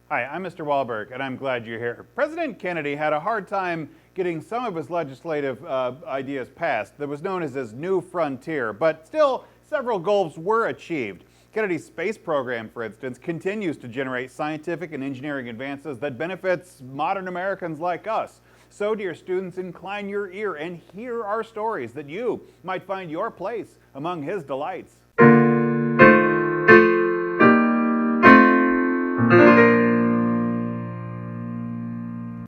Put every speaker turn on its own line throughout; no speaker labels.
Hi, I'm Mr. Wahlberg, and I'm glad you're here. President Kennedy had a hard time getting some of his legislative ideas passed that was known as his New Frontier, but still, several goals were achieved. Kennedy's space program, for instance, continues to generate scientific and engineering advances that benefits modern Americans like us. So, dear students, incline your ear and hear our stories that you might find your place among his delights.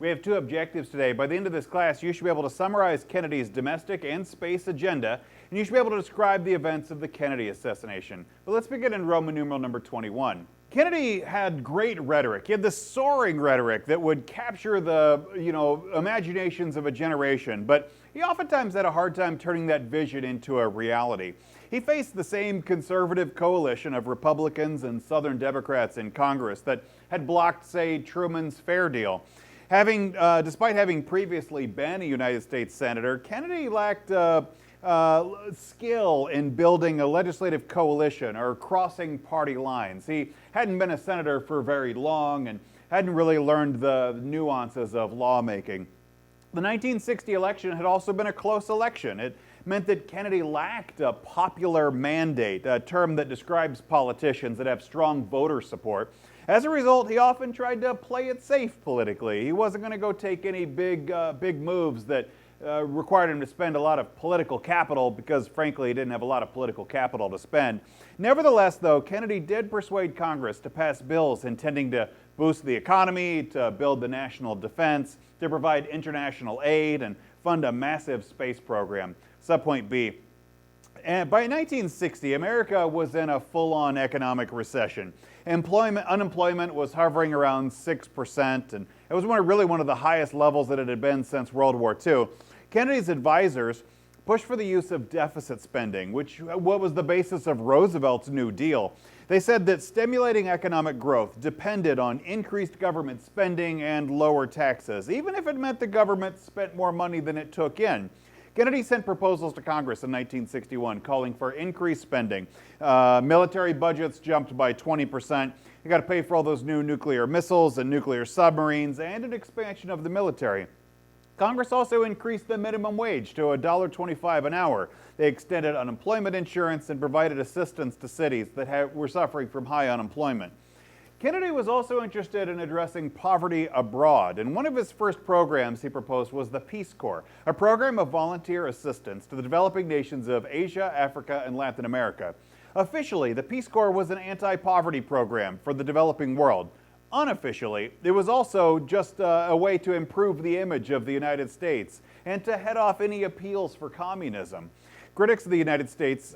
We have two objectives today. By the end of this class, you should be able to summarize Kennedy's domestic and space agenda, and you should be able to describe the events of the Kennedy assassination. But let's begin in Roman numeral number 21. Kennedy had great rhetoric. He had this soaring rhetoric that would capture the, imaginations of a generation, but he oftentimes had a hard time turning that vision into a reality. He faced the same conservative coalition of Republicans and Southern Democrats in Congress that had blocked, say, Truman's Fair Deal. Despite having previously been a United States Senator, Kennedy lacked skill in building a legislative coalition or crossing party lines. He hadn't been a senator for very long and hadn't really learned the nuances of lawmaking. The 1960 election had also been a close election. It meant that Kennedy lacked a popular mandate, a term that describes politicians that have strong voter support. As a result, he often tried to play it safe politically. He wasn't going to go take any big moves that required him to spend a lot of political capital because, frankly, he didn't have a lot of political capital to spend. Nevertheless, though, Kennedy did persuade Congress to pass bills intending to boost the economy, to build the national defense, to provide international aid, and fund a massive space program. Subpoint B. And by 1960, America was in a full-on economic recession. Unemployment was hovering around 6%, and it was one of the highest levels that it had been since World War II. Kennedy's advisors pushed for the use of deficit spending, what was the basis of Roosevelt's New Deal. They said that stimulating economic growth depended on increased government spending and lower taxes, even if it meant the government spent more money than it took in. Kennedy sent proposals to Congress in 1961 calling for increased spending. Military budgets jumped by 20%. You got to pay for all those new nuclear missiles and nuclear submarines and an expansion of the military. Congress also increased the minimum wage to $1.25 an hour. They extended unemployment insurance and provided assistance to cities that were suffering from high unemployment. Kennedy was also interested in addressing poverty abroad, and one of his first programs he proposed was the Peace Corps, a program of volunteer assistance to the developing nations of Asia, Africa, and Latin America. Officially, the Peace Corps was an anti-poverty program for the developing world. Unofficially, it was also just a way to improve the image of the United States and to head off any appeals for communism. Critics of the United States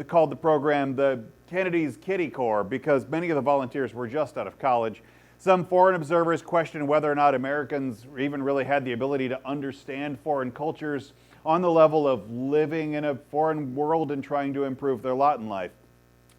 called the program the Kennedy's Kiddie Corps because many of the volunteers were just out of college. Some foreign observers questioned whether or not Americans even really had the ability to understand foreign cultures on the level of living in a foreign world and trying to improve their lot in life.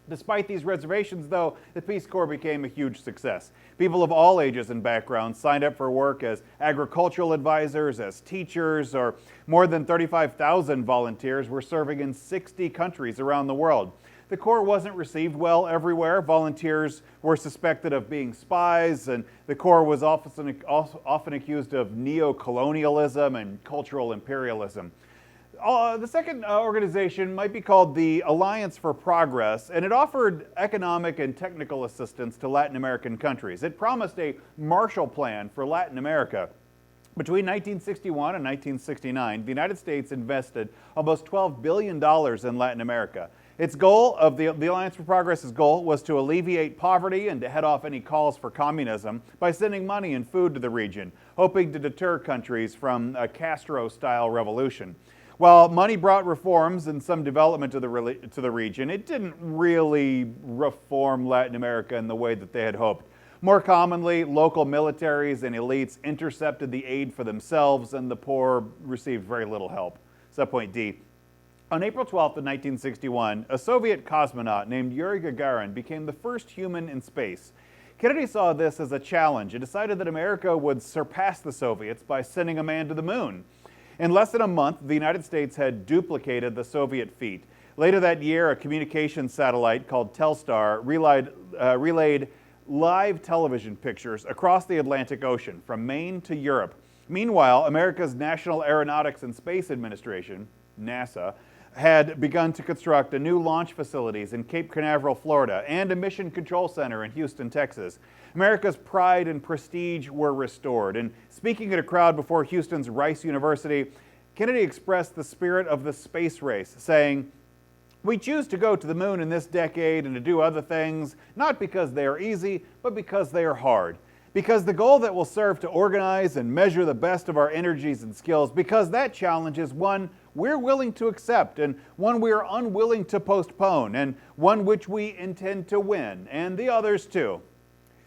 Despite these reservations, though, the Peace Corps became a huge success. People of all ages and backgrounds signed up for work as agricultural advisors, as teachers, or more than 35,000 volunteers were serving in 60 countries around the world. The Corps wasn't received well everywhere. Volunteers were suspected of being spies, and the Corps was often accused of neo-colonialism and cultural imperialism. The second organization might be called the Alliance for Progress, and it offered economic and technical assistance to Latin American countries. It promised a Marshall Plan for Latin America. Between 1961 and 1969, the United States invested almost $12 billion in Latin America. Its goal of the Alliance for Progress's goal was to alleviate poverty and to head off any calls for communism by sending money and food to the region, hoping to deter countries from a Castro-style revolution. While money brought reforms and some development to the region, it didn't really reform Latin America in the way that they had hoped. More commonly, local militaries and elites intercepted the aid for themselves, and the poor received very little help. Subpoint D. On April 12, 1961, a Soviet cosmonaut named Yuri Gagarin became the first human in space. Kennedy saw this as a challenge and decided that America would surpass the Soviets by sending a man to the moon. In less than a month, the United States had duplicated the Soviet feat. Later that year, a communications satellite called Telstar relayed live television pictures across the Atlantic Ocean from Maine to Europe. Meanwhile, America's National Aeronautics and Space Administration, NASA, had begun to construct a new launch facilities in Cape Canaveral, Florida, and a mission control center in Houston, Texas. America's pride and prestige were restored. And speaking at a crowd before Houston's Rice University, Kennedy expressed the spirit of the space race, saying, "We choose to go to the moon in this decade and to do other things, not because they are easy, but because they are hard. Because the goal that will serve to organize and measure the best of our energies and skills, because that challenge is one we're willing to accept and one we are unwilling to postpone and one which we intend to win, and the others too."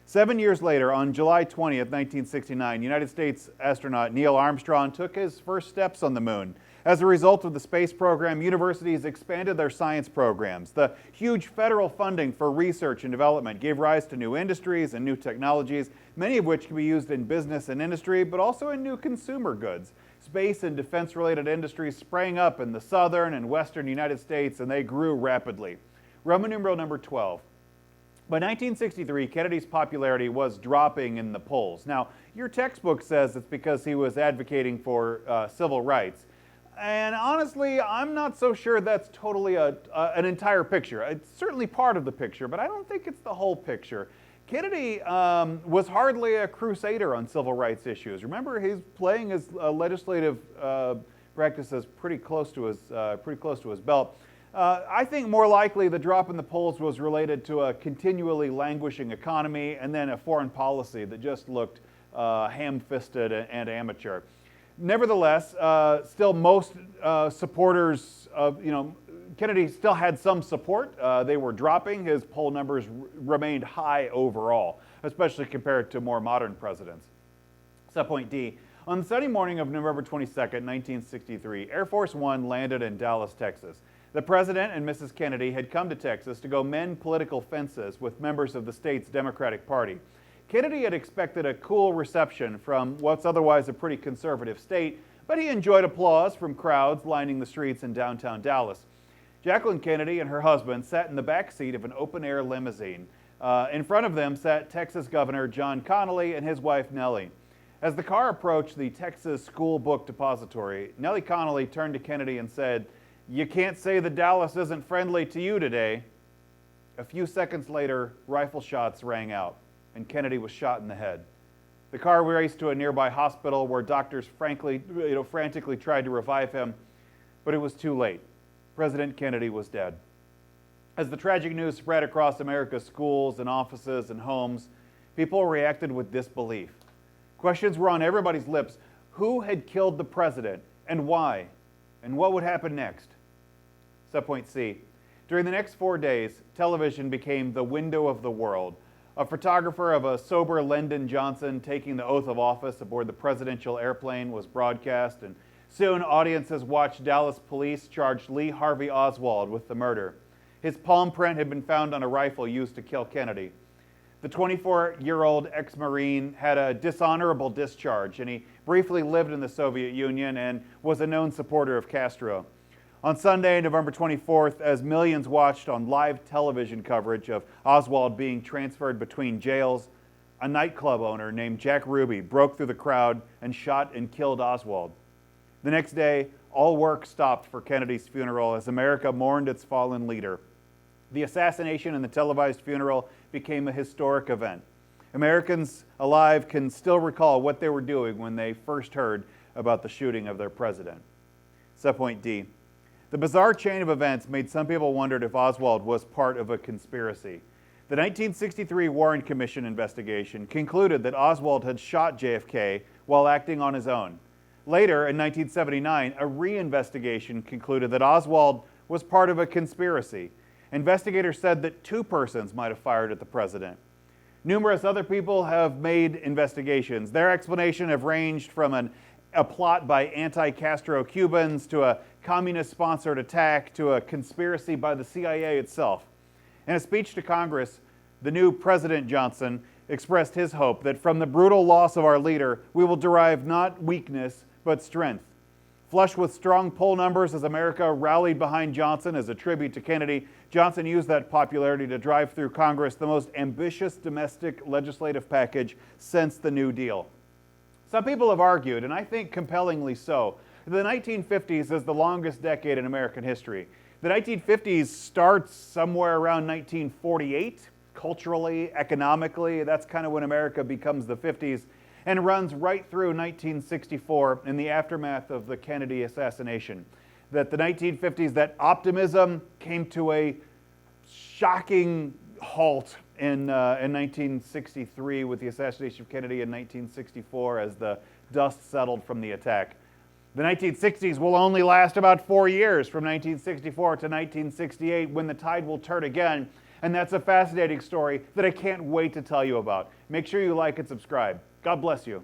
7 years later, on July 20th, 1969, United States astronaut Neil Armstrong took his first steps on the moon. As a result of the space program, universities expanded their science programs. The huge federal funding for research and development gave rise to new industries and new technologies, many of which can be used in business and industry, but also in new consumer goods. Space and defense-related industries sprang up in the southern and western United States, and they grew rapidly. Roman numeral number 12. By 1963, Kennedy's popularity was dropping in the polls. Now, your textbook says it's because he was advocating for civil rights. And honestly, I'm not so sure that's totally an entire picture. It's certainly part of the picture, but I don't think it's the whole picture. Kennedy was hardly a crusader on civil rights issues. Remember, he's playing his legislative practices pretty close to his belt. I think more likely the drop in the polls was related to a continually languishing economy and then a foreign policy that just looked ham-fisted and amateur. Nevertheless, still most supporters of, Kennedy still had some support. They were dropping. His poll numbers remained high overall, especially compared to more modern presidents. Subpoint D. On the sunny morning of November 22nd, 1963, Air Force One landed in Dallas, Texas. The President and Mrs. Kennedy had come to Texas to go mend political fences with members of the state's Democratic Party. Kennedy had expected a cool reception from what's otherwise a pretty conservative state, but he enjoyed applause from crowds lining the streets in downtown Dallas. Jacqueline Kennedy and her husband sat in the back seat of an open-air limousine. In front of them sat Texas Governor John Connally and his wife Nellie. As the car approached the Texas School Book Depository, Nellie Connally turned to Kennedy and said, "You can't say that Dallas isn't friendly to you today." A few seconds later, rifle shots rang out, and Kennedy was shot in the head. The car raced to a nearby hospital where doctors frantically tried to revive him, but it was too late. President Kennedy was dead. As the tragic news spread across America's schools and offices and homes, people reacted with disbelief. Questions were on everybody's lips. Who had killed the president, and why? And what would happen next? Subpoint C. During the next 4 days, television became the window of the world. A photographer of a sober Lyndon Johnson taking the oath of office aboard the presidential airplane was broadcast, and soon audiences watched Dallas police charge Lee Harvey Oswald with the murder. His palm print had been found on a rifle used to kill Kennedy. The 24-year-old ex-Marine had a dishonorable discharge, and he briefly lived in the Soviet Union and was a known supporter of Castro. On Sunday, November 24th, as millions watched on live television coverage of Oswald being transferred between jails, a nightclub owner named Jack Ruby broke through the crowd and shot and killed Oswald. The next day, all work stopped for Kennedy's funeral as America mourned its fallen leader. The assassination and the televised funeral became a historic event. Americans alive can still recall what they were doing when they first heard about the shooting of their president. Subpoint D. The bizarre chain of events made some people wonder if Oswald was part of a conspiracy. The 1963 Warren Commission investigation concluded that Oswald had shot JFK while acting on his own. Later, in 1979, a reinvestigation concluded that Oswald was part of a conspiracy. Investigators said that 2 persons might have fired at the president. Numerous other people have made investigations. Their explanation have ranged from a plot by anti-Castro Cubans to a communist-sponsored attack to a conspiracy by the CIA itself. In a speech to Congress, the new President Johnson expressed his hope that from the brutal loss of our leader, we will derive not weakness, but strength. Flush with strong poll numbers as America rallied behind Johnson as a tribute to Kennedy, Johnson used that popularity to drive through Congress the most ambitious domestic legislative package since the New Deal. Some people have argued, and I think compellingly so, that the 1950s is the longest decade in American history. The 1950s starts somewhere around 1948, culturally, economically. That's kind of when America becomes the 50s, and runs right through 1964 in the aftermath of the Kennedy assassination. That the 1950s, that optimism came to a shocking halt in 1963 with the assassination of Kennedy in 1964 as the dust settled from the attack. The 1960s will only last about 4 years, from 1964 to 1968, when the tide will turn again. And that's a fascinating story that I can't wait to tell you about. Make sure you like and subscribe. God bless you.